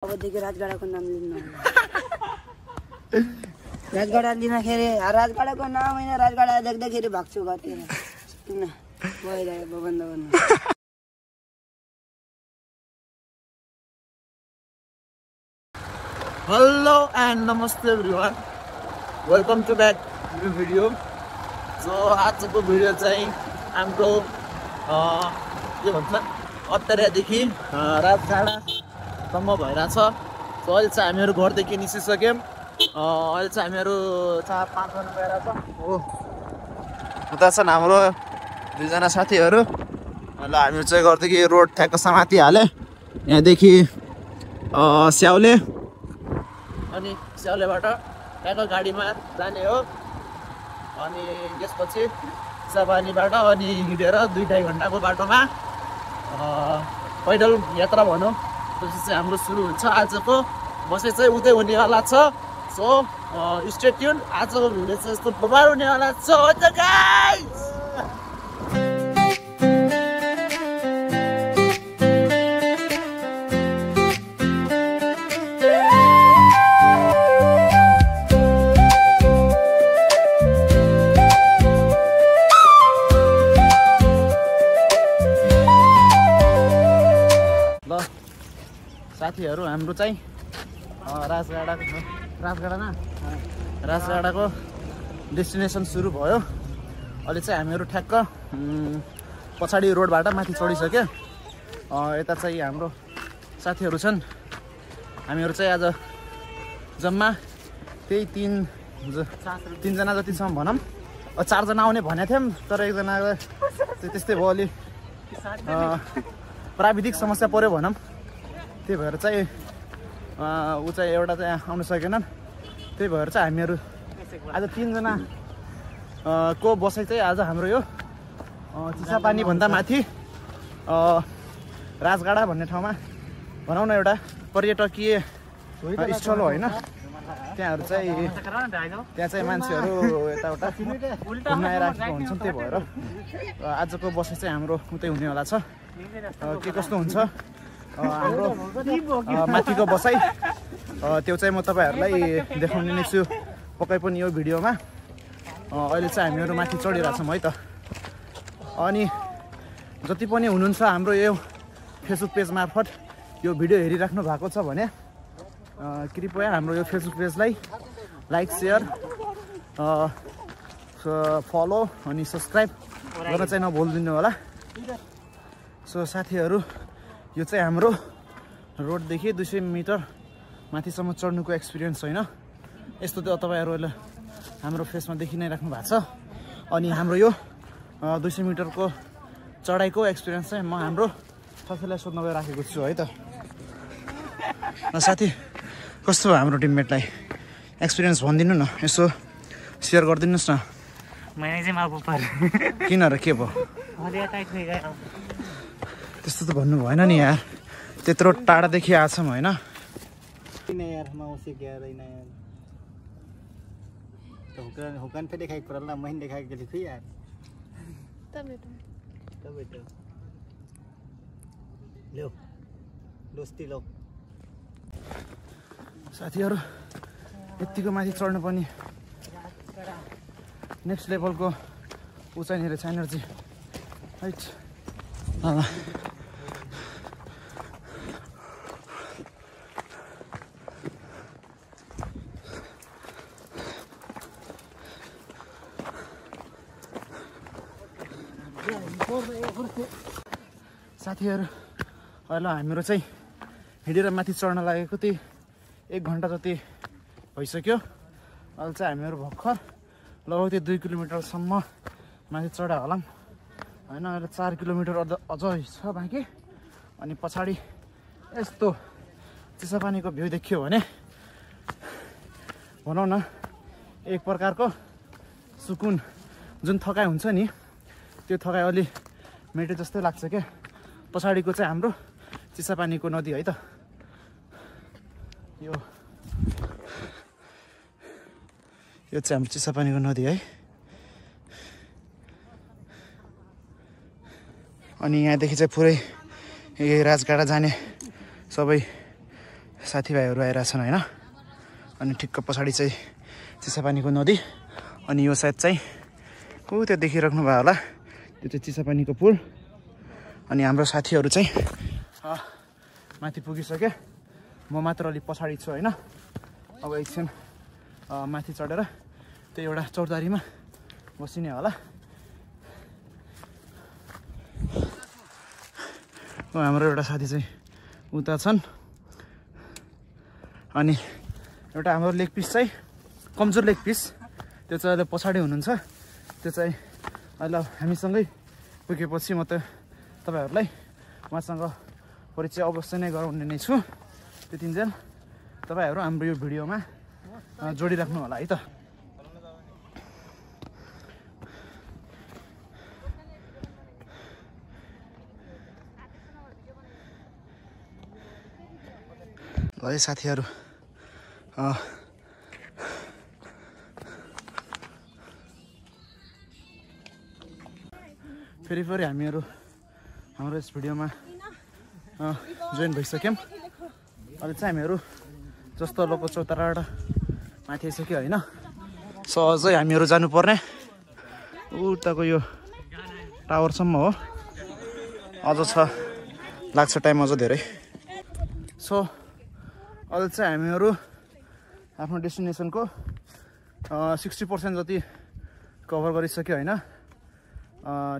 अबदेखि राजगाडाको नाम लिनु राजगाडा लिँदाखेरि राजगाडाको नाम होइन राजगाडा देख्दाखेरि भाग्छु घरतिर किन भइरह्यो बन्द गर्नु हेलो एन्ड नमस्ते everyone welcome to back new video so आजको भिडियो चाहिँ हाम्रो के भन्छ अत्तरियादेखि राजगाडासम्म भइरहेछ सो अहिले चाहिँ हामीहरू घरदेखि निस्किसक्यौँ अहिले चाहिँ हामीहरू 4-5 जना गइरहेछ हो उता छन् हाम्रो दुईजना साथीहरू ल हामीहरू चाहिँ घरदेखि रोड ठ्याक्क समाति हाले यहाँदेखि स्याउले अनि स्याउलेबाट ट्याक्क गाडीमा जाने हो अनि त्यसपछि चिसापानीबाट अनि हिँडेर 2-2.5 घन्टाको बाटोमा पैदल यात्रा भनौँ त्यसपछि चाहिँ हाम्रो सुरु हुन्छ आजको बसाइ चाहिँ उतै हुनेवाला छ सो स्टे ट्युन आजको भिडियो चाहिँ यस्तो बबाल हुनेवाला छ गाइस साथीहरू हाम्रो चाहिँ राजगाडाको डेस्टिनेसन सुरु भयो अहिले चाहिँ हामीहरू ठ्याक्क पछाडि रोडबाट माथि चढिसक्यो यता चाहिँ हाम्रो साथीहरू छन् हामीहरू चाहिँ आज जम्मा त्यही 3 जना जतिसम्म भनौँ 4 जना आउने भनेको थियौँ तर एकजना त्यस्तै भयो अलि प्राविधिक समस्या पर्यो भनौँ त्यही भएर चाहिँ ऊ चाहिँ एउटा चाहिँ आउनु सकेनन् त्यही भएर चाहिँ हामीहरू आज 3 जना को बसाइ चाहिँ आज हाम्रो यो चिसापानी भन्दा माथि राजगाडा भन्ने ठाउँमा भनौँ न एउटा पर्यटकीय स्थल हो होइन त्यहाँहरू चाहिँ मान्छेहरू यताउता घुम्न आइरहेको हुन्छन् त्यही भएर आजको बसाइ चाहिँ हाम्रो उतै हुनेवाला छ के कस्तो हुन्छ हाम्रो माथिको बसाइ त्यो चाहिँ म तपाईँहरूलाई देखाउने नै छु पक्कै पनि यो भिडियोमा अहिले चाहिँ हामीहरू माथि चढिरहेछौँ है त अनि जति पनि हुनुहुन्छ हाम्रो यो फेसबुक पेज मार्फत यो भिडियो हेरिराख्नु भएको छ भने कृपया हाम्रो यो फेसबुक पेजलाई लाइक सेयर फलो अनि सब्सक्राइब गर्न चाहिँ नभुलिदिनु होला सो साथीहरू यो चाहिँ हाम्रो रोडदेखि 200 मिटर माथिसम्म चढ्नुको एक्सपिरियन्स होइन यस्तो त तपाईँहरूले हाम्रो फेसमा देखि नै राख्नु भएको छ अनि हाम्रो यो 200 मिटरको चढाइको एक्सपिरियन्स चाहिँ म हाम्रो साथीलाई सोध्न गइराखेको छु है त साथी कस्तो हो हाम्रो टिममेटलाई एक्सपिरियन्स भनिदिनु न यसो सेयर गरिदिनुहोस् न मैले चाहिँ मागु पर्यो किन र के भयो त्यस्तो त भन्नु भएन नि यार त्यत्रो टाढादेखि आछौँ होइन हुकन पे देखाई पड़ला महीन देखाई के लिखी यार तब लो दोस्ती लो साथीहरू यतिको माथि चढ्नु पनि नेक्स्ट लेभलको उचाइ रहेछ एनर्जी है साथीहरू अहिले हामीहरू चाहिँ हिँडेर माथि चढ्न लागेको त्यही 1 घन्टा जति भइसक्यो अहिले चाहिँ हामीहरू भर्खर लगभग 2 किलोमिटरसम्म माथि चढा होला होइन अहिले 4 किलोमिटर अझ छ बाँकी अनि पछाडि यस्तो चिसापानीको भ्यू देखियो भने भनौँ न एक प्रकारको सुकुन जुन थकाइ हुन्छ नि त्यो थकाइ अलि मेटे जस्तै लाग्छ क्या पछाडिको चाहिँ हाम्रो चिसापानीको नदी है त यो चाहिँ हाम्रो चिसापानीको नदी है अनि यहाँदेखि चाहिँ पुरै राजगाडा जाने सबै साथीभाइहरू आइरहेछन् होइन। अनि ठिक्क पछाडि चाहिँ चिसापानीको नदी, अनि यो साइड चाहिँ को त्यो देखिराख्नु भयो होला, त्यो चाहिँ चिसापानीको पुल। अनि हाम्रो साथीहरू चाहिँ माथि पुगिसक्यो, म मात्र अलिक पछाडि छु होइन। अब एकछिन माथि चढेर त्यो एउटा चौतारीमा बसिने होला। हाम्रो एउटा साथी चाहिँ उता छन्, अनि एउटा हाम्रो लेग पिस चाहिँ कमजोर लेग पिस, त्यो चाहिँ अहिले पछाडि हुनुहुन्छ। त्यो चाहिँ अहिले हामीसँगै पुगेपछि म त तपाईँहरूलाई उहाँसँग परिचय अवश्य नै गराउने नै छु। त्यतिन्जेल तपाईँहरू हाम्रो यो भिडियोमा जोडिराख्नु होला है त। ल है साथीहरू, फेरि हामीहरू हाम्रो यस भिडियोमा जोइन भइसक्यौँ। अहिले चाहिँ हामीहरू जस्तो लोको चौताराबाट माथि आइसक्यो होइन। सहजै हामीहरू जानुपर्ने उताको यो टावरसम्म हो, अझ छ लाग्छ टाइम अझ धेरै। सो अहिले चाहिँ हामीहरू आफ्नो डेस्टिनेसनको 60% जति कभर गरिसक्यो होइन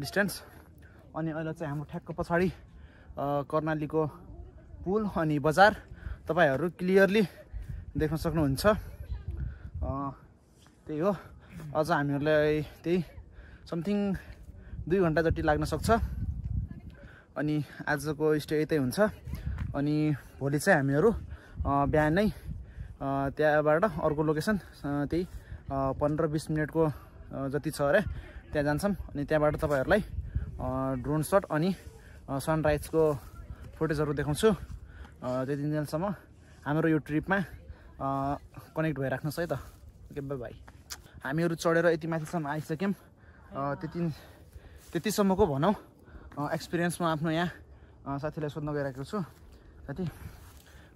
डिस्टेन्स। अनि अहिले चाहिँ हाम्रो ठ्याक्क पछाडि कर्णालीको पुल अनि बजार तपाईँहरू क्लियरली देख्न सक्नुहुन्छ। त्यही हो, अझ हामीहरूलाई त्यही समथिङ 2 घन्टा जति लाग्न सक्छ। अनि आजको स्टे यतै हुन्छ। अनि भोलि चाहिँ हामीहरू बिहानै त्यहाँबाट अर्को लोकेसन त्यही 15-20 मिनटको जति छ अरे त्यहाँ जान्छौँ। अनि त्यहाँबाट तपाईँहरूलाई ड्रोन सट अनि सनराइजको फुटेजहरू देखाउँछु। त्यति दिनसम्म हाम्रो यो ट्रिपमा कनेक्ट भइराख्नुहोस् है त। Okay by by. हामीहरू चढेर यति माथिसम्म आइसक्यौँ। त्यतिसम्मको भनौँ एक्सपिरियन्स म आफ्नो यहाँ साथीलाई सोध्न गइरहेको छु। साथी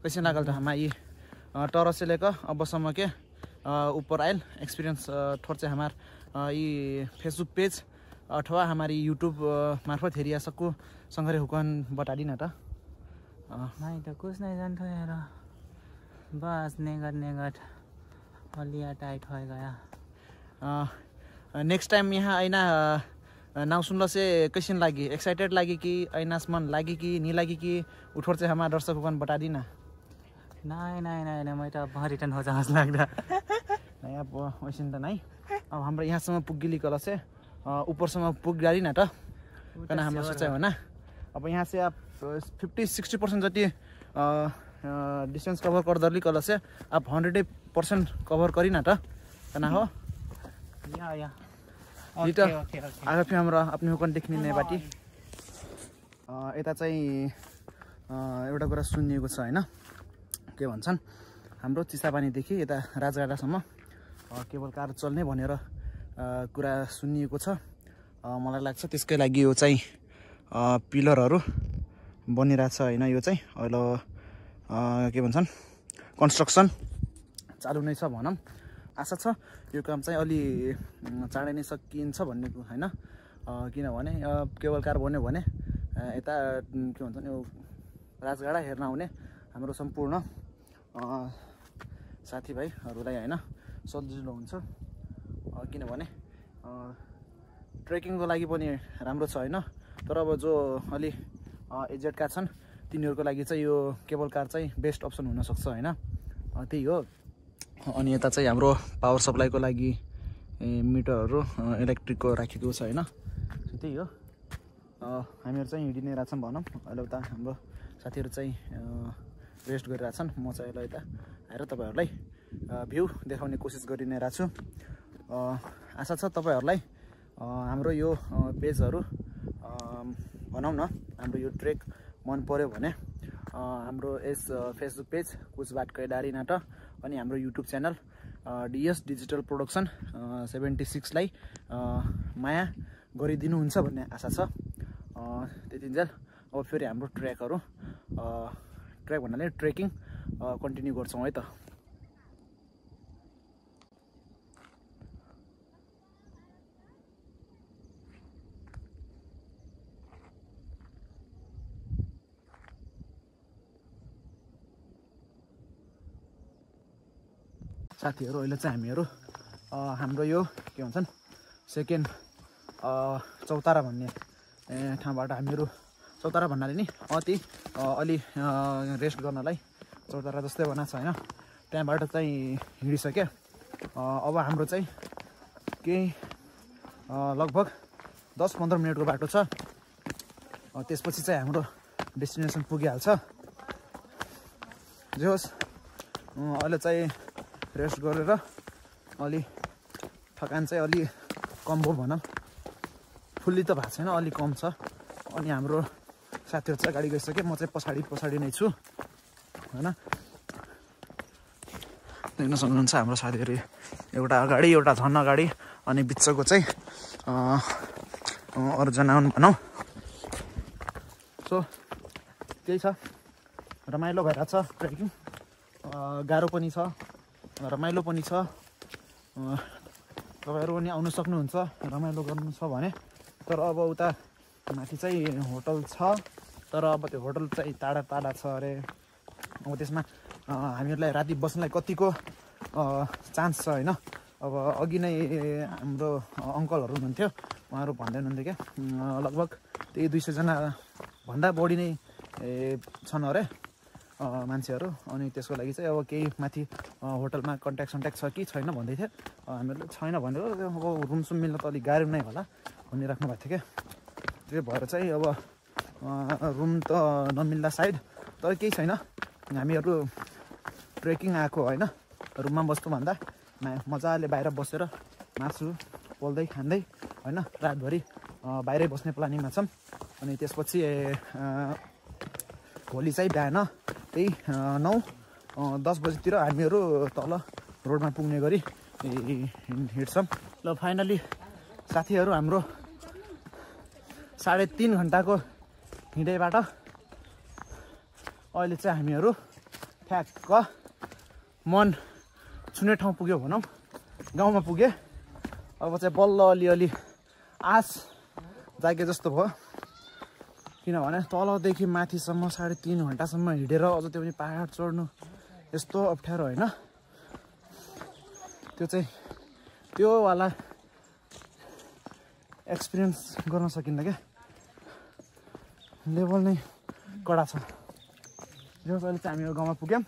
कैसे लागल था हमारा ये टॉरस से लेकर अब समय के ऊपर आयल एक्सपीरियंस थोड़ा से हमार ये फेसबुक पेज अथवा हमारी यूट्यूब मार्फत हेरिया सबको संघरे हुकन बता दी ना था। नहीं तो कुछ नहीं जानता यार, बस नेगट हलिया टाइट हो गया। नेक्स्ट टाइम यहाँ आइना नाउ सुनल से कैसन लागी, एक्साइटेड लागी कि ऐनास मन लागी कि नहीं लागी कि उठोर से हमारा दर्शक हुकन बता दी ना। नहीं मैं तो अब रिटर्न हो जास लगता नहीं अब वैसे तो नहीं। अब हाम्रो यहाँसम्म पुगिली कल से ऊपरसम्म पुगिहाली ना तो कहना हाम्रो सोचा हो ना। अब यहाँ से आप 50-60% जति डिस्टेंस कवर कर दरली कल से आप 100% कवर करी ना तो कहना हो या तो आगे फिर हाम्रो अपने हुकन देखने नहीं बाटी। यता चाहिँ एउटा कुरा सुनिएको छ हैन, के भन्छन् हाम्रो चिसापानीदेखि यता राजगाडासम्म केबल कार चल्ने भनेर कुरा सुनिएको छ। मलाई लाग्छ त्यसकै लागि यो चाहिँ पिलरहरू बनिरहेछ हैन। यो चाहिँ अहिले के भन्छन् कन्स्ट्रक्सन चालु नै छ भनौँ। आशा छ यो काम चाहिँ अलि चाँडै नै सकिन्छ भन्ने हैन। किनभने केबल कार बन्यो भने यता के भन्छन् यो राजगाडा हेर्न आउने हाम्रो सम्पूर्ण साथीभाइहरूलाई हैन सजिलो हुन्छ। किनभने ट्रेकिङको लागि पनि राम्रो छ हैन। तर अब जो अलि एजेड कार छन् तिनीहरूको लागि चाहिँ यो केबल कार चाहिँ बेस्ट अप्सन हुन सक्छ हैन। त्यही हो। अनि यता चाहिँ हाम्रो पावर सप्लाईको लागि मिटरहरू इलेक्ट्रिकको राखेको छ हैन। त्यही हो, हामीहरू चाहिँ हिँडि नै रहेछौँ भनौँ। अहिले उता हाम्रो साथीहरू चाहिँ रेस्ट गरिरहेछन्। म चाहिँ अहिले यता आएर तपाईँहरूलाई भ्यू देखाउने कोसिस गरि नै रहेछु। आशा छ तपाईँहरूलाई हाम्रो यो पेजहरू भनौँ न हाम्रो यो ट्रेक मन पर्यो भने हाम्रो यस फेसबुक पेज कुचबाट कैलाली नाटक अनि हाम्रो YouTube channel DS digital production 76 लाई माया गरिदिनुहुन्छ भन्ने आशा छ। त्यतिन्जेल अब फेरि हाम्रो ट्रेक भन्नाले ट्रेकिङ कन्टिन्यू गर्छौँ है त। साथीहरू अहिले चाहिँ हामीहरू हाम्रो यो के भन्छन् सेकेन्ड चौतारा भन्ने ठाउँबाट हामीहरू चौतारा भन्नाले नि अलि रेस्ट गर्नलाई चौतारा जस्तै बनाएको छ होइन, त्यहाँबाट चाहिँ हिँडिसक्यो। अब हाम्रो चाहिँ केही लगभग 10-15 मिनटको बाटो छ, त्यसपछि चाहिँ हाम्रो डेस्टिनेसन पुगिहाल्छ। जे होस् अहिले चाहिँ रेस्ट गरेर अलि थकान चाहिँ अलि कम भयो भनौँ, फुल्ली त भएको छैन, अलि कम छ। अनि हाम्रो साथीहरू चाहिँ गाडी गइसक्यो, म चाहिँ पछाडि नै छु होइन। देख्न सक्नुहुन्छ हाम्रो साथीहरू एउटा अगाडि एउटा झन् अगाडि अनि बिचको चाहिँ अरूजना भनौँ। सो त्यही छ, रमाइलो भइरहेछ ट्रेकिङ, गाह्रो पनि छ रमाइलो पनि छ। तपाईँहरू पनि आउनु सक्नुहुन्छ रमाइलो गर्नु छ भने। तर अब उता माथि चाहिँ होटल छ, तर अब त्यो होटल चाहिँ टाढा छ अरे। अब त्यसमा हामीहरूलाई राति बस्नलाई कतिको चान्स छ होइन। अब अघि नै हाम्रो अङ्कलहरू हुनुहुन्थ्यो, उहाँहरू भन्दै हुनुहुन्थ्यो क्या लगभग त्यही 200 जना भन्दा बढी नै छन् अरे मान्छेहरू। अनि त्यसको लागि चाहिँ अब केही माथि होटलमा कन्ट्याक्ट छ कि छैन भन्दै थियो। हामीहरूले छैन भनेर अब रुमसुम मिल्न त अलिक गाह्रो नै होला भनिराख्नु भएको थियो क्या। त्यो भएर चाहिँ अब रुम त नमिल्दा सायद, तर केही छैन, हामीहरू ट्रेकिङ आएको होइन, रुममा बस्नुभन्दा मजाले बाहिर बसेर मासु पोल्दै खाँदै होइन रातभरि बाहिरै बस्ने प्लानिङमा छौँ। अनि त्यसपछि भोलि चाहिँ बिहान त्यही 9-10 बजीतिर हामीहरू तल रोडमा पुग्ने गरी हिँड्छौँ। ल फाइनली साथीहरू हाम्रो 3.5 घन्टाको हिँडेबाट अहिले चाहिँ हामीहरू ठ्याक्क मन छुने ठाउँ पुग्यो भनौँ, गाउँमा पुगे। अब चाहिँ बल्ल अलिअलि आस जागे जस्तो भयो, किनभने तलदेखि माथिसम्म 3.5 घन्टासम्म हिँडेर अझ त्यो पनि पहाड चढ्नु यस्तो अप्ठ्यारो होइन। त्यो चाहिँ त्योवाला एक्सपिरियन्स गर्न सकिन्न क्या, लेभल नै कडा छ। जो अहिले चाहिँ हामीहरू गाउँमा पुग्यौँ।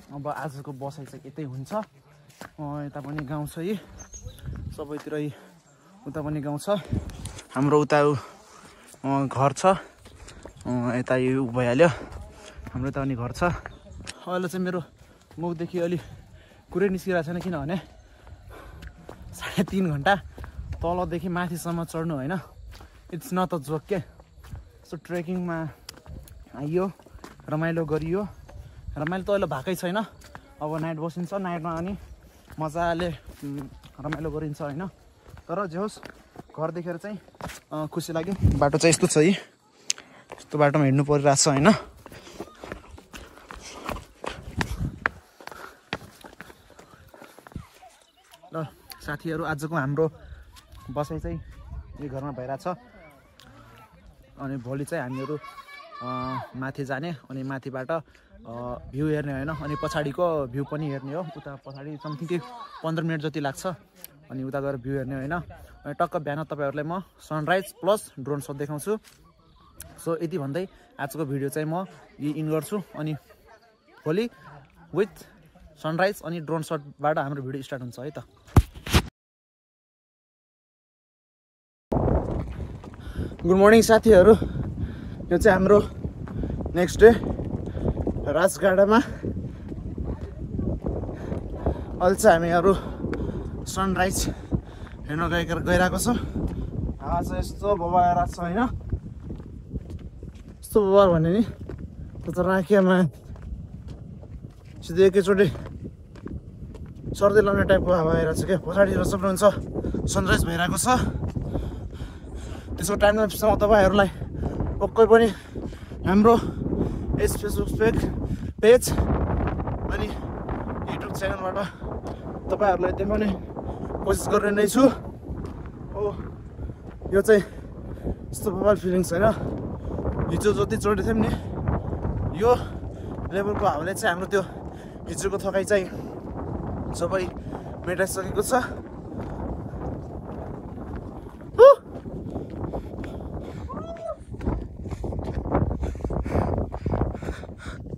अब आजको बसाइ चाहिँ यतै हुन्छ, यता पनि गाउँ छ, यी सबैतिर उता पनि गाउँ छ। हाम्रो उता घर छ, यता यो भइहाल्यो, हाम्रो यता पनि घर छ। अहिले चाहिँ मेरो मुखदेखि अलि कुरै निस्किरहेको छैन, किनभने 3.5 घन्टा तलदेखि माथिसम्म चढ्नु होइन, इट्स नट अ जोक के। सो ट्रेकिङमा आइयो, रमाइलो गरियो, रमाइलो त अहिले भएकै छैन। अब नाइट बसिन्छ, नाइटमा अनि मजाले रमाइलो गरिन्छ होइन। तर जे होस् घर देखेर चाहिँ खुसी लाग्यो। बाटो चाहिँ यस्तो छ, यस्तो बाटोमा हिँड्नु परिरहेछ होइन। ल साथीहरू आजको हाम्रो बसाइ चाहिँ यो घरमा भइरहेछ। अनि भोलि चाहिँ हामीहरू माथि जाने, अनि माथिबाट भ्यू हेर्ने होइन, अनि पछाडिको भ्यू पनि हेर्ने हो। उता पछाडि समथिङ 15 मिनट जति लाग्छ, अनि उता गएर भ्यू हेर्ने होइन। अनि टक्क बिहान तपाईँहरूलाई म सनराइज प्लस ड्रोन सट देखाउँछु। सो यति भन्दै आजको भिडियो चाहिँ म इन गर्छु, अनि भोलि विथ सनराइज अनि ड्रोन सटबाट हाम्रो भिडियो स्टार्ट हुन्छ है त। गुड मर्निङ साथीहरू, यो चाहिँ हाम्रो नेक्स्ट डे राजगाडामा। अहिले चाहिँ हामीहरू सनराइज हेर्न गइरहेको छौँ। हावा चाहिँ यस्तो बबाएर छ होइन, यस्तो बबार भने नि त राखियामा सिधै एकैचोटि सर्दै लाउने टाइपको हावा आइरहेको छ क्या। पछाडितिर सक्नुहुन्छ सनराइज भइरहेको छ। त्यसको टाइम ल्याप्समा तपाईँहरूलाई पक्कै पनि हाम्रो फेसबुक पेज युट्युब च्यानलबाट तपाईँहरूलाई देखाउने कोसिस गर्ने नै छु। हो यो चाहिँ यस्तो मोबाइल फिलिङ्स होइन, हिजो जति चढेको थियौँ नि यो लेभलको हावाले चाहिँ हाम्रो त्यो हिजोको थकाइ चाहिँ सबै मेटाइसकेको छ।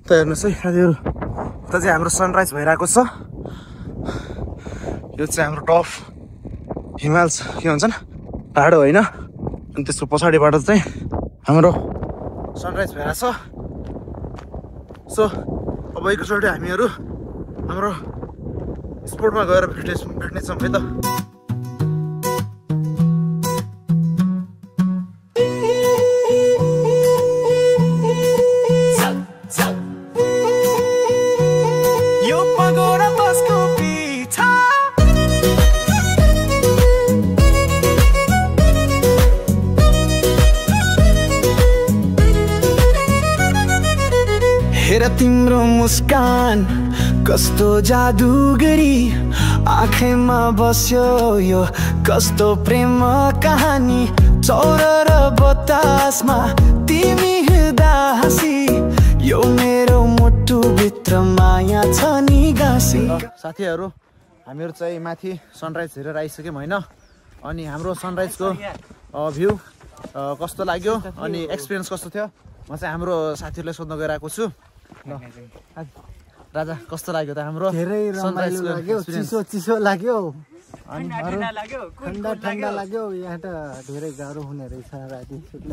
त हेर्नुहोस् है साथीहरू, उता चाहिँ हाम्रो सनराइज भइरहेको छ। यो चाहिँ हाम्रो टप हिमाल के भन्छन् पाहाड होइन, अनि त्यसको पछाडिबाट चाहिँ हाम्रो सनराइज भइरहेछ। सो अब एकचोटि हामीहरू हाम्रो स्पोर्टमा गएर भेट्नेछौँ है त। हेर तिम्रो मुस्कान कस्तो जादुगरी आँखैमा बस्यो यो कस्तो प्रेम कहानी। चौर र बतासमा तिमी हिँड्दा हाँसी यो मेरो मुटुभित्र माया छ नि गाँसी। साथीहरू हामीहरू चाहिँ माथि सनराइज हेरेर आइसक्यौँ होइन, अनि हाम्रो सनराइजको भ्यू कस्तो लाग्यो अनि एक्सपिरियन्स कस्तो थियो म चाहिँ हाम्रो साथीहरूलाई सोध्न गइरहेको छु। राजा कस्तो लाग्यो त हाम्रो धेरै रमाइलो लाग्यो, चिसो चिसो लाग्यो अनि ठन्डा ठन्डा लाग्यो। यहाँ त धेरै गाह्रो हुने रहेछ राति सुत्न।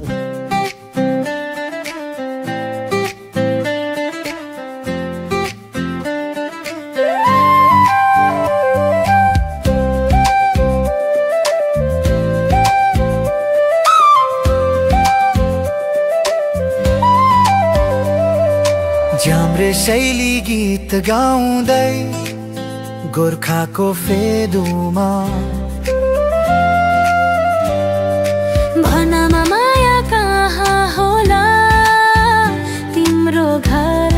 झ्याम्रे शैली गीत गाउँदै गोर्खाको फेदुमा भनमा माया कहाँ होला तिम्रो घर।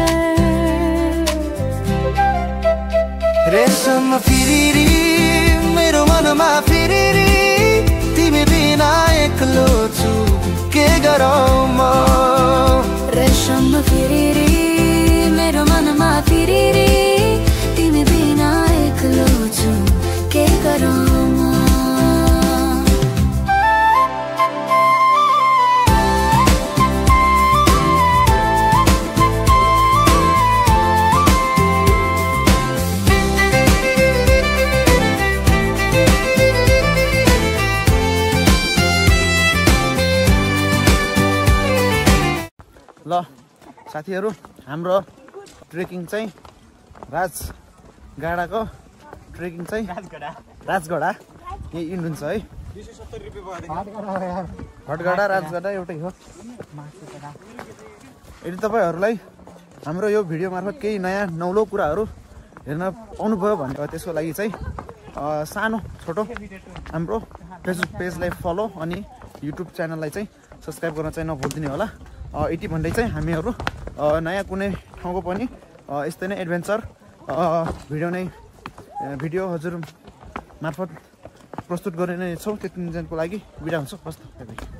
रेशम फिरिरी मेरो मनमा फिरिरी तिमी बिना एक्लो छु के गरौँ म। रेशम फिरिरी मेरो मनमा फिरिरी तिमी बिना एक्लो छु के गरौँ म। ल साथीहरू हाम्रो ट्रेकिङ चाहिँ राजगडाको ट्रेकिङ चाहिँ राजगडा यही इन्ड हुन्छ है। भटगडा राजगडा एउटै हो। यदि तपाईँहरूलाई हाम्रो यो भिडियो मार्फत केही नयाँ नौलो कुराहरू हेर्न पाउनुभयो भने त्यसको लागि चाहिँ सानो छोटो हाम्रो फेसबुक पेजलाई फलो अनि युट्युब च्यानललाई चाहिँ सब्सक्राइब गर्न चाहिँ नभुलिदिनु होला। यति भन्दै चाहिँ हामीहरू नयाँ कुनै ठाउँको पनि यस्तै नै एडभेन्चर भिडियो हजुर मार्फत प्रस्तुत गर्ने नै छौँ। त्यति दिनको लागि बिदा हुन्छ। हस् त।